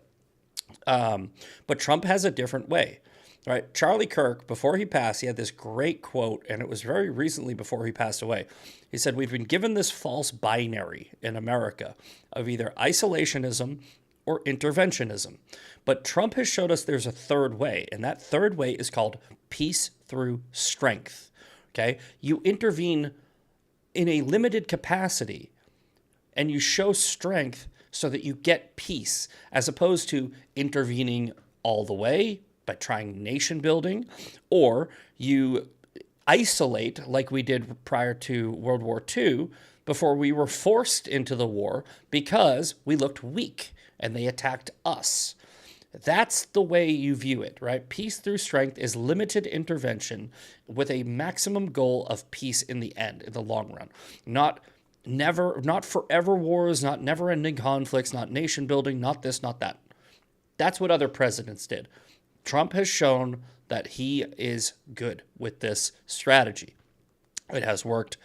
Trump has a different way, right? Charlie Kirk, before he passed, he had this great quote, and it was very recently before he passed away. He said, "We've been given this false binary in America of either isolationism or interventionism. But Trump has showed us there's a third way, and that third way is called peace through strength." Okay? You intervene in a limited capacity, and you show strength so that you get peace, as opposed to intervening all the way by trying nation building, or you isolate like we did prior to World War II before we were forced into the war because we looked weak and they attacked us. That's the way you view it, right? Peace through strength is limited intervention with a maximum goal of peace in the end, in the long run. Not forever wars, not never-ending conflicts, not nation building, not this, not that. That's what other presidents did. Trump has shown that he is good with this strategy. It has worked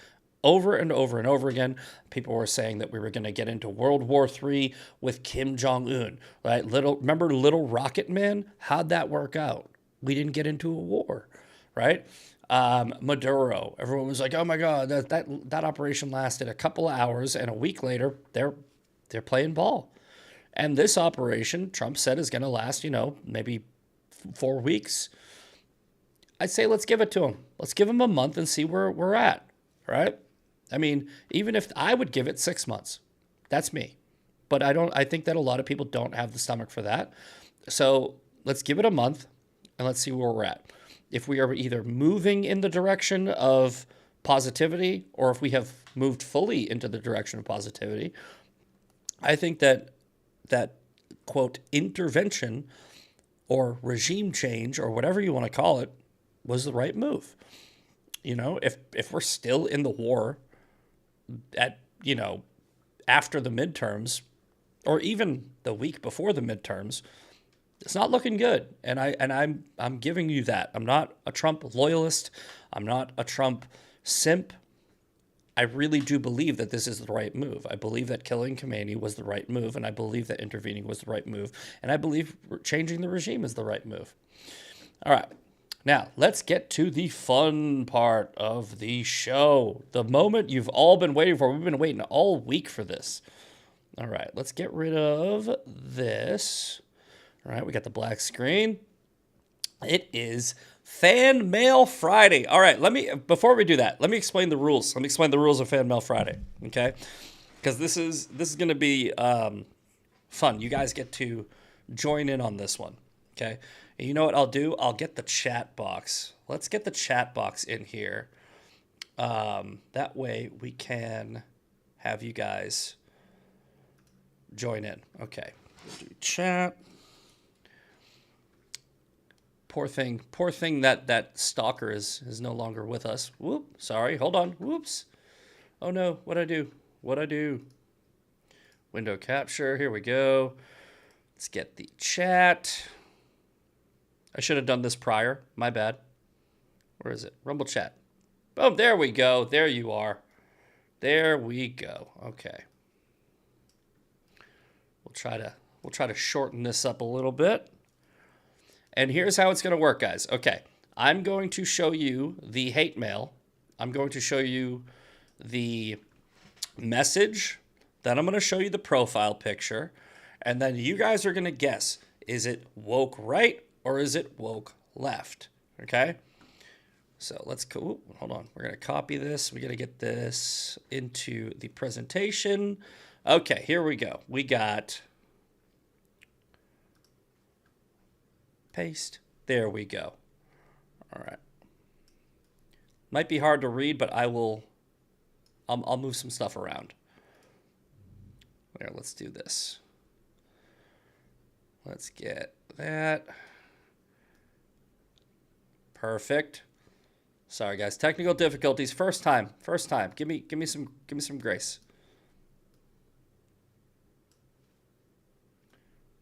over and over and over again. People were saying that we were going to get into World War III with Kim Jong-un, right? Remember Little Rocket Man? How'd that work out? We didn't get into a war, right? Maduro, everyone was like, oh my God, that operation lasted a couple of hours, and a week later, they're playing ball. And this operation, Trump said, is going to last, maybe 4 weeks. I'd say let's give it to him. Let's give him a month and see where we're at, right? I mean, even if I would give it 6 months, that's me. But I think that a lot of people don't have the stomach for that. So let's give it a month and let's see where we're at. If we are either moving in the direction of positivity or if we have moved fully into the direction of positivity, I think that quote, intervention or regime change or whatever you want to call it was the right move. If we're still in the war after the midterms or even the week before the midterms, it's not looking good. And I'm giving you that. I'm not a Trump loyalist. I'm not a Trump simp. I really do believe that this is the right move. I believe that killing Khamenei was the right move, and I believe that intervening was the right move, and I believe changing the regime is the right move. All right. Now, let's get to the fun part of the show. The moment you've all been waiting for. We've been waiting all week for this. All right, let's get rid of this. All right, we got the black screen. It is Fan Mail Friday. All right, before we do that, let me explain the rules. Let me explain the rules of Fan Mail Friday, okay? Because this is going to be fun. You guys get to join in on this one, okay? And you know what I'll do? I'll get the chat box. Let's get the chat box in here. That way we can have you guys join in. Okay, do chat. Poor thing that stalker is no longer with us. Whoop, sorry, hold on, whoops. Oh no, what'd I do? Window capture, here we go. Let's get the chat. I should have done this prior, my bad. Where is it? Rumble chat. Boom, there we go, there you are. There we go, okay. We'll try to shorten this up a little bit. And here's how it's going to work, guys. Okay, I'm going to show you the hate mail. I'm going to show you the message. Then I'm going to show you the profile picture. And then you guys are going to guess, is it woke right or is it woke left? Okay? So let's go. Hold on. We're going to copy this. We got to get this into the presentation. Okay, here we go. We got... paste. There we go. All right. Might be hard to read, but I'll move some stuff around. There, let's do this. Let's get that. Perfect. Sorry guys, technical difficulties. First time. Give me some grace.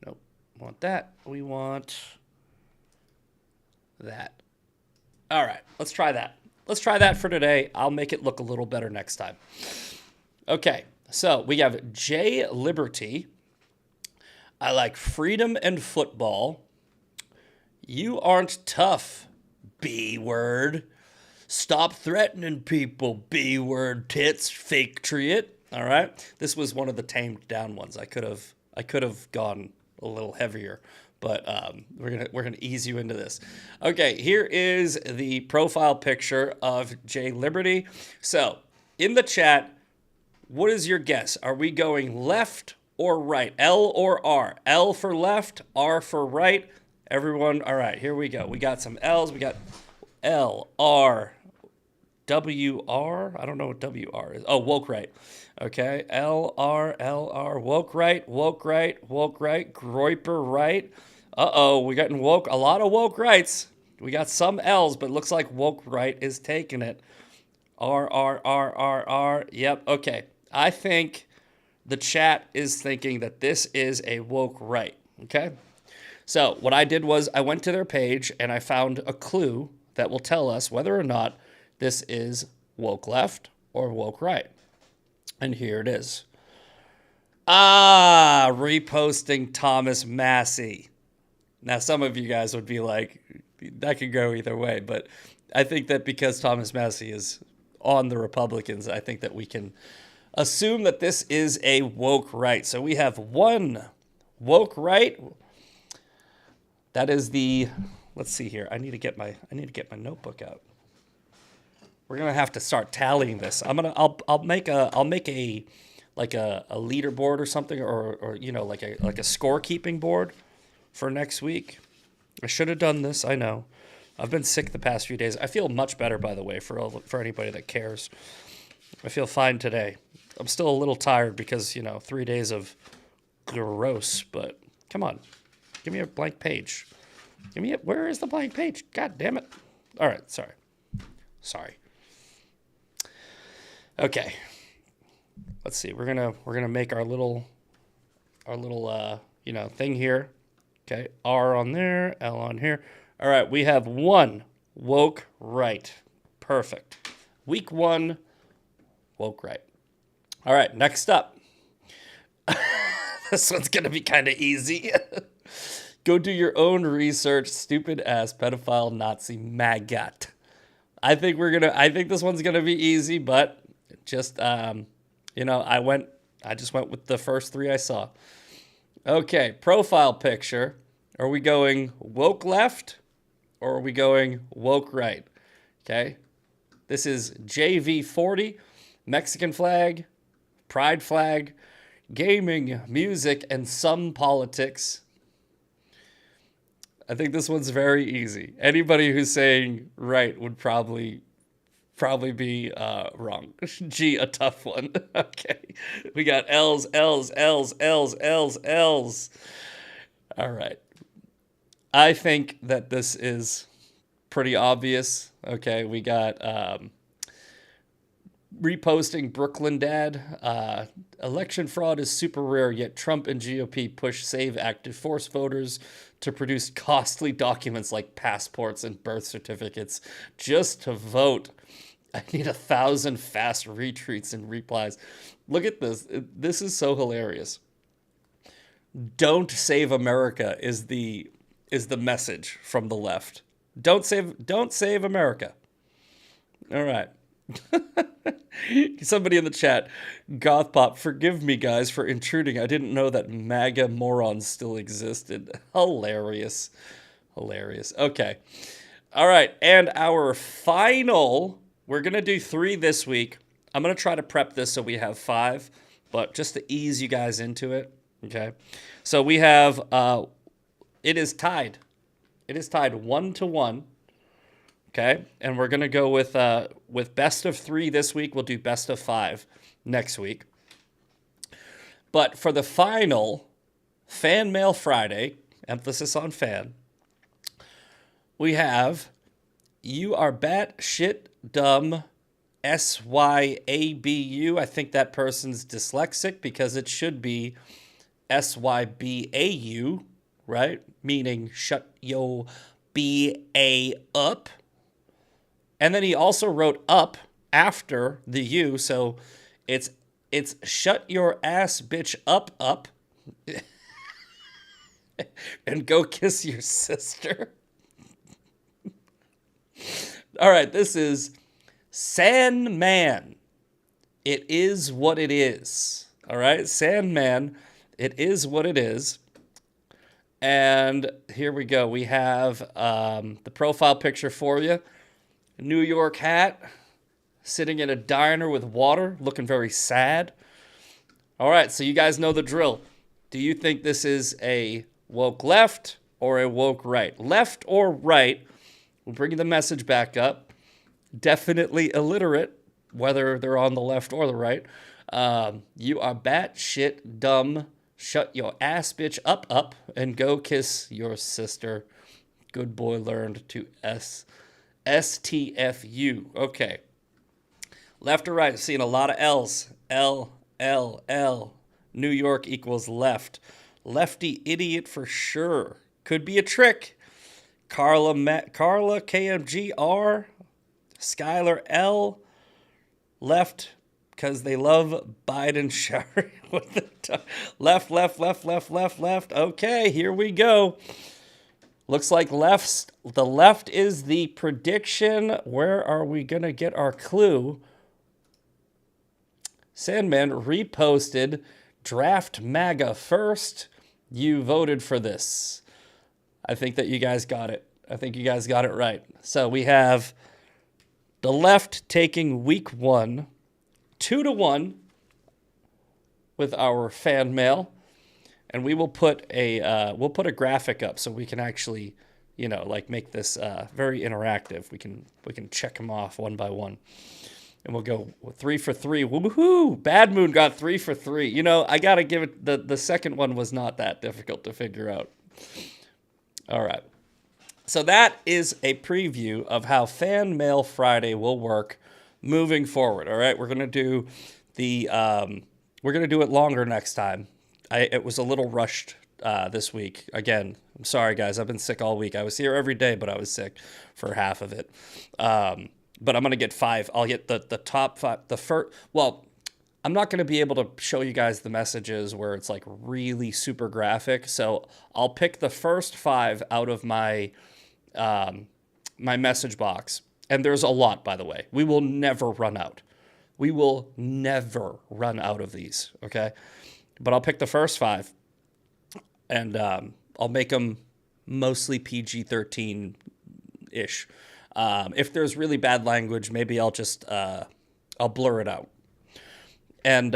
Nope. Want that. We want that. All right, let's try that. Let's try that for today. I'll make it look a little better next time. Okay, so we have J Liberty. I like freedom and football. You aren't tough, B word. Stop threatening people, B word tits, fake triot. All right, this was one of the tamed down ones. I could have gone a little heavier. But we're gonna ease you into this. Okay, here is the profile picture of J Liberty. So in the chat, what is your guess? Are we going left or right? L or R? L for left, R for right. Everyone, all right, here we go. We got some L's. We got L, R. WR. I don't know what WR is. Oh, woke right. Okay. LR, woke right, Groiper right. Uh-oh, we got woke, a lot of woke rights. We got some L's, but it looks like woke right is taking it. R. Yep, okay. I think the chat is thinking that this is a woke right, okay? So what I did was I went to their page and I found a clue that will tell us whether or not this is woke left or woke right. And here it is. Reposting Thomas Massey. Now, some of you guys would be like, that could go either way. But I think that because Thomas Massey is on the Republicans, I think that we can assume that this is a woke right. So we have one woke right. That is the, let's see here. I need to get my notebook out. We're gonna have to start tallying this. I'll make a leaderboard or something, or you know, like a scorekeeping board for next week. I should have done this. I know. I've been sick the past few days. I feel much better, by the way, for anybody that cares. I feel fine today. I'm still a little tired because, you know, 3 days of gross, but come on. Give me a blank page. Where is the blank page? God damn it. All right, sorry. Okay. Let's see. We're gonna make our little thing here. Okay. R on there, L on here. All right, we have one woke right. Perfect. Week 1, woke right. All right, next up. This one's gonna be kind of easy. Go do your own research, stupid ass pedophile Nazi maggot. I think this one's gonna be easy, but just I just went with the first 3 I saw. Okay, profile picture. Are we going woke left or are we going woke right? Okay. This is JV40, Mexican flag, pride flag, gaming, music, and some politics. I think this one's very easy. Anybody who's saying right would probably be wrong. Gee, a tough one. Okay. We got L's. All right. I think that this is pretty obvious. Okay, we got reposting Brooklyn Dad. Election fraud is super rare, yet Trump and GOP push SAVE Act to force voters to produce costly documents like passports and birth certificates just to vote. I need 1,000 fast retweets and replies. Look at this. This is so hilarious. Don't save America is the message from the left. Don't save America. All right. Somebody in the chat, Gothpop, forgive me guys for intruding. I didn't know that MAGA morons still existed. Hilarious. Okay. All right. And our final, we're going to do 3 this week. I'm going to try to prep this so we have 5, but just to ease you guys into it. Okay. So we have, it is tied. It is tied 1-1. Okay, and we're gonna go with best of 3 this week. We'll do best of 5 next week. But for the final Fan Mail Friday, emphasis on fan, we have you are batshit dumb SYABU. I think that person's dyslexic because it should be SYBAU, right? Meaning shut yo BA up. And then he also wrote up after the U, so it's shut your ass bitch up and go kiss your sister. All right, this is Sandman. It is what it is. All right, Sandman, it is what it is. And here we go. We have the profile picture for you. New York hat, sitting in a diner with water, looking very sad. All right, so you guys know the drill. Do you think this is a woke left or a woke right? Left or right? We'll bring the message back up. definitely illiterate, whether they're on the left or the right. You are batshit dumb. Shut your ass bitch up and go kiss your sister. Good boy learned to STFU. Okay. Left or right? Seeing a lot of L's. L. New York equals left. Lefty idiot for sure. Could be a trick. Carla KMG R. Skylar L. Left because they love Biden showering with the left. Okay, here we go. Looks like the left is the prediction. Where are we going to get our clue? Sandman reposted draft MAGA first. You voted for this. I think that you guys got it. I think you guys got it right. So we have the left taking week 1, 2-1 with our fan mail. And we will put a graphic up so we can actually, like make this very interactive. We can check them off one by one, and we'll go 3 for 3. Woohoo! Bad Moon got 3 for 3. I gotta give it the second one was not that difficult to figure out. All right, so that is a preview of how Fan Mail Friday will work moving forward. All right, we're gonna do we're gonna do it longer next time. It was a little rushed this week. Again, I'm sorry, guys. I've been sick all week. I was here every day, but I was sick for half of it. But I'm going to get 5. I'll get the top 5. The first. Well, I'm not going to be able to show you guys the messages where it's like really super graphic. So I'll pick the first 5 out of my my message box. And there's a lot, by the way. We will never run out. We will never run out of these, okay? But I'll pick the first 5, and I'll make them mostly PG-13-ish. If there's really bad language, maybe I'll just I'll blur it out. And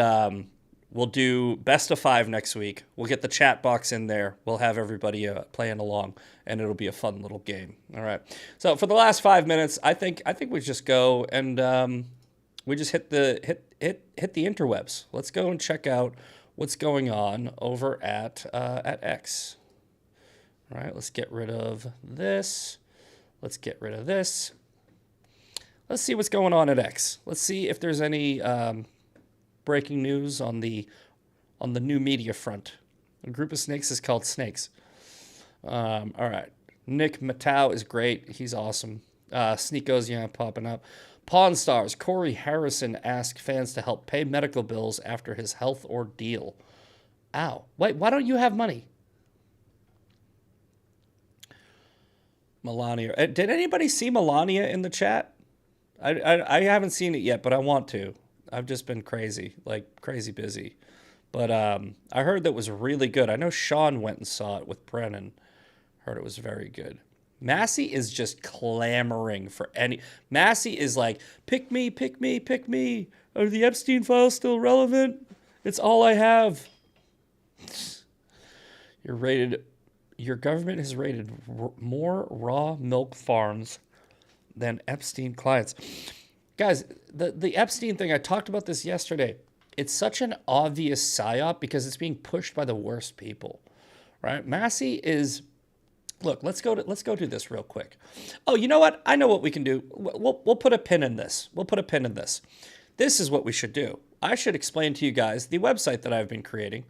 we'll do best of 5 next week. We'll get the chat box in there. We'll have everybody playing along, and it'll be a fun little game. All right. So for the last 5 minutes, I think we just go and we just hit the interwebs. Let's go and check out what's going on over at X. All right, let's get rid of this. Let's get rid of this. Let's see what's going on at X. Let's see if there's any breaking news on the new media front. A group of snakes is called Snakes. All right, Nick Matau is great. He's awesome. Sneako's popping up. Pawn Stars, Corey Harrison asked fans to help pay medical bills after his health ordeal. Ow. Wait, why don't you have money? Melania. Did anybody see Melania in the chat? I haven't seen it yet, but I want to. I've just been crazy busy. But I heard that was really good. I know Sean went and saw it with Brennan. Heard it was very good. Massey is just clamoring for any... Massey is like, pick me. Are the Epstein files still relevant? It's all I have. Your government has raided more raw milk farms than Epstein clients. Guys, the Epstein thing, I talked about this yesterday. It's such an obvious psyop because it's being pushed by the worst people, right? Massey is... Look, let's go do this real quick. Oh, you know what? I know what we can do. We'll put a pin in this. This is what we should do. I should explain to you guys the website that I've been creating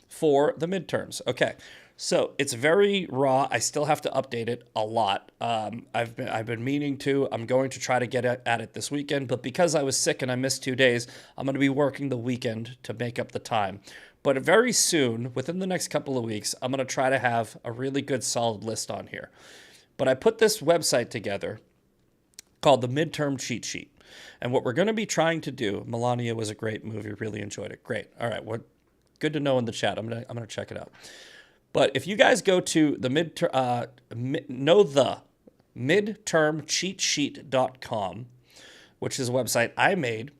for the midterms. Okay, so it's very raw. I still have to update it a lot. I've been meaning to. I'm going to try to get at it this weekend, but because I was sick and I missed 2 days, I'm going to be working the weekend to make up the time. But very soon, within the next couple of weeks, I'm going to try to have a really good solid list on here. But I put this website together called the Midterm Cheat Sheet. And what we're going to be trying to do, Melania was a great movie, really enjoyed it. Great. All right, good to know in the chat. I'm going to check it out. But if you guys go to the midtermcheatsheet.com, which is a website I made,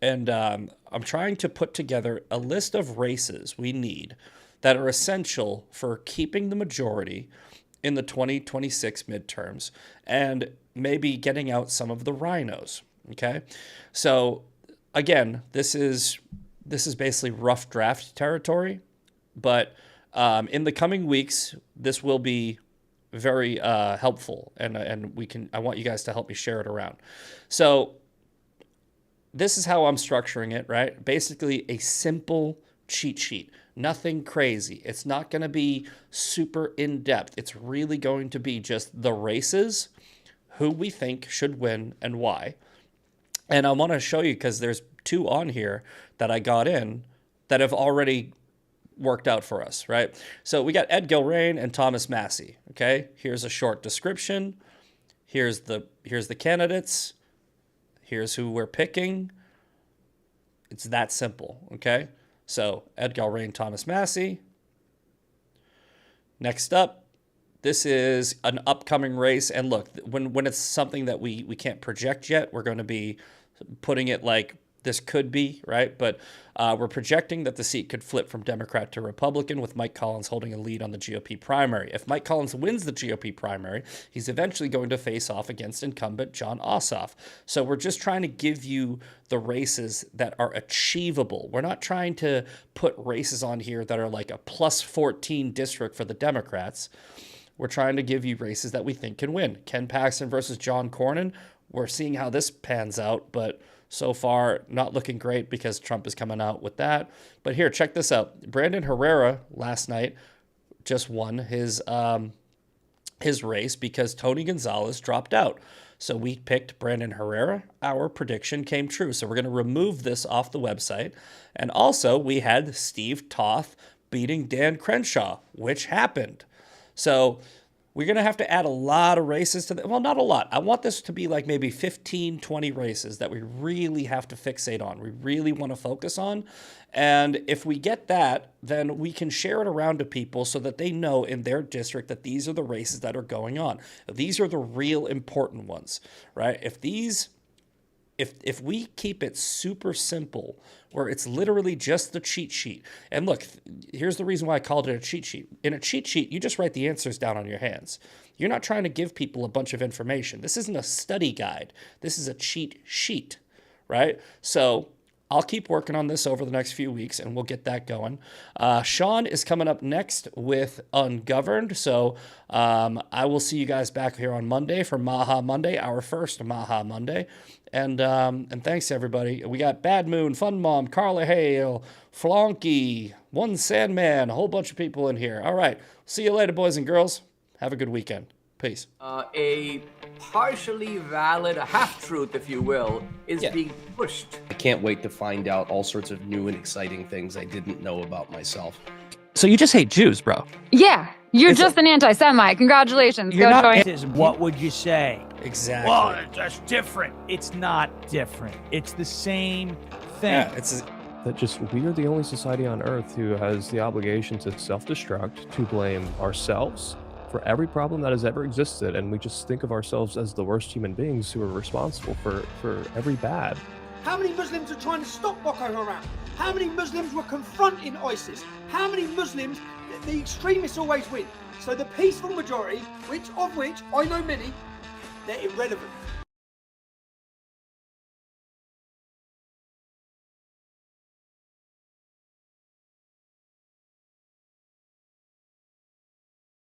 and I'm trying to put together a list of races we need that are essential for keeping the majority in the 2026 midterms and maybe getting out some of the rhinos. Okay. So again, this is basically rough draft territory, but in the coming weeks, this will be very helpful, and I want you guys to help me share it around. So this is how I'm structuring it, right? Basically a simple cheat sheet, nothing crazy. It's not going to be super in-depth. It's really going to be just the races, who we think should win and why. And I want to show you, because there's 2 on here that I got in that have already worked out for us, right? So we got Ed Gilrain and Thomas Massie, okay? Here's a short description. Here's the candidates. Here's who we're picking. It's that simple, okay? So Ed Gilrain, Thomas Massie. Next up, this is an upcoming race. And look, when it's something that we can't project yet, we're going to be putting it like this could be, right? But we're projecting that the seat could flip from Democrat to Republican, with Mike Collins holding a lead on the GOP primary. If Mike Collins wins the GOP primary, he's eventually going to face off against incumbent Jon Ossoff. So we're just trying to give you the races that are achievable. We're not trying to put races on here that are like a plus 14 district for the Democrats. We're trying to give you races that we think can win. Ken Paxton versus John Cornyn. We're seeing how this pans out, but so far, not looking great because Trump is coming out with that. But here, check this out. Brandon Herrera last night just won his race because Tony Gonzalez dropped out. So we picked Brandon Herrera. Our prediction came true. So we're going to remove this off the website. And also, we had Steve Toth beating Dan Crenshaw, which happened. So we're going to have to add a lot of races to well, not a lot. I want this to be like maybe 15, 20 races that we really have to fixate on. We really want to focus on. And if we get that, then we can share it around to people so that they know in their district that these are the races that are going on. These are the real important ones, right? If we keep it super simple, where it's literally just the cheat sheet. And look, here's the reason why I called it a cheat sheet. In a cheat sheet, you just write the answers down on your hands. You're not trying to give people a bunch of information. This isn't a study guide. This is a cheat sheet, right? So I'll keep working on this over the next few weeks, and we'll get that going. Sean is coming up next with Ungoverned. So I will see you guys back here on Monday for Maha Monday, our first Maha Monday. And thanks, everybody. We got Bad Moon, Fun Mom, Carla Hale, Flonky, One Sandman, a whole bunch of people in here. All right. See you later, boys and girls. Have a good weekend. Peace. A partially valid, a half-truth, if you will, is being pushed. I can't wait to find out all sorts of new and exciting things I didn't know about myself. So you just hate Jews, bro? Yeah, you're just an anti-Semite. Congratulations. You're Go not. join. What would you say? Exactly. Well, that's different. It's not different. It's the same thing. Yeah, That just we are the only society on Earth who has the obligation to self-destruct, to blame ourselves for every problem that has ever existed, and we just think of ourselves as the worst human beings who are responsible for every bad. How many Muslims are trying to stop Boko Haram? How many Muslims were confronting ISIS? How many Muslims, the extremists always win. So the peaceful majority, which I know many, they're irrelevant.